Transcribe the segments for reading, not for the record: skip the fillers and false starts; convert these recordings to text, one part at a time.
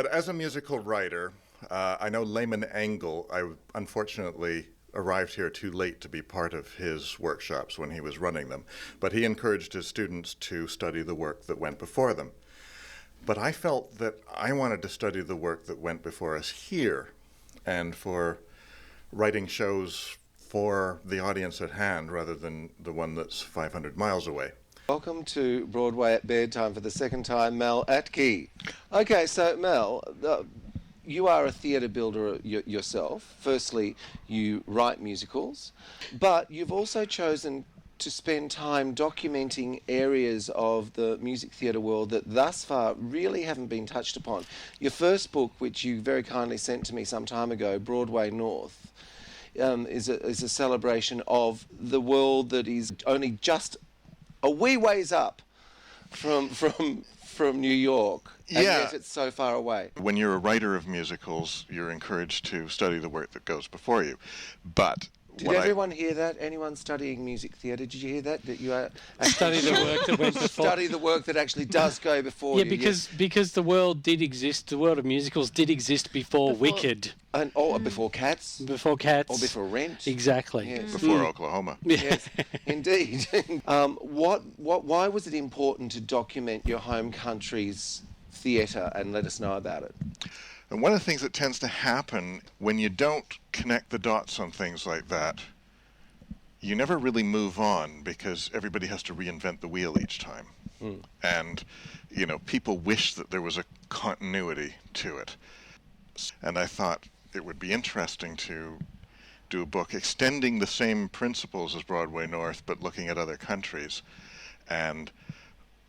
But as a musical writer, I know Layman Engel. I unfortunately arrived here too late to be part of his workshops when he was running them, but he encouraged his students to study the work that went before them. But I felt that I wanted to study the work that went before us here, and for writing shows for the audience at hand rather than the one that's 500 miles away. Welcome to Broadway at Bedtime for the second time, Mel Atkey. Okay, so Mel, you are a theatre builder yourself. Firstly, you write musicals, but you've also chosen to spend time documenting areas of the music theatre world that thus far really haven't been touched upon. Your first book, which you very kindly sent to me some time ago, Broadway North, is a celebration of the world that is only just a wee ways up from New York, and yet it's so far away. When you're a writer of musicals, you're encouraged to study the work that goes before you. But did everyone hear that? Anyone studying music theatre? Did you hear that? That you study the work that went before. Study the work that actually does go before you. Because the world did exist. The world of musicals did exist before Wicked, or before Cats, before Cats, or before Rent. Exactly. Yes. Before Oklahoma. Yes, indeed. Why was it important to document your home country's theatre and let us know about it? And one of the things that tends to happen when you don't connect the dots on things like that, you never really move on because everybody has to reinvent the wheel each time. And, people wish that there was a continuity to it. And I thought it would be interesting to do a book extending the same principles as Broadway North, but looking at other countries and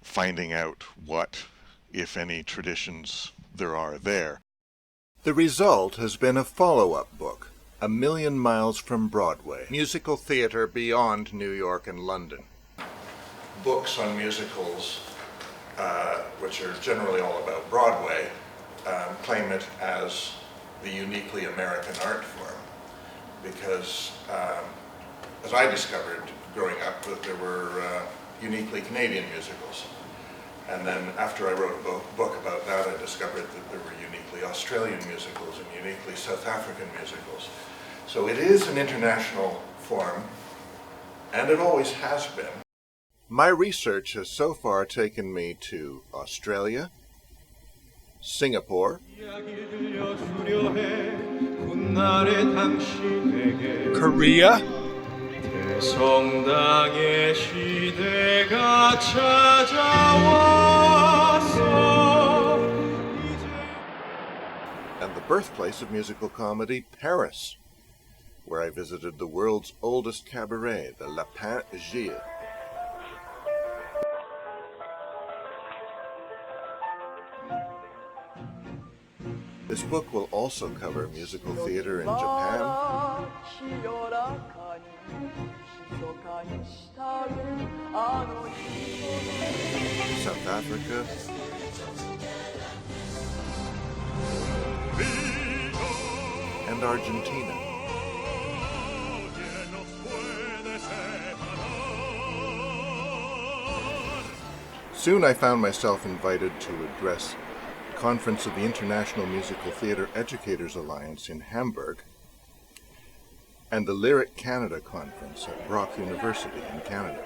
finding out what, if any, traditions there are there. The result has been a follow-up book, A Million Miles from Broadway, musical theater beyond New York and London. Books on musicals, which are generally all about Broadway, claim it as the uniquely American art form, because as I discovered growing up, that there were uniquely Canadian musicals. And then after I wrote a book about that, I discovered that there were uniquely Australian musicals and uniquely South African musicals. So it is an international form, and it always has been. My research has so far taken me to Australia, Singapore, Korea, 성당의 시대가 찾아왔어. And the birthplace of musical comedy, Paris, where I visited the world's oldest cabaret, the Lapin Gilles. This book will also cover musical theater in Japan, South Africa, and Argentina. Soon I found myself invited to address the conference of the International Musical Theatre Educators Alliance in Hamburg and the Lyric Canada Conference at Brock University in Canada.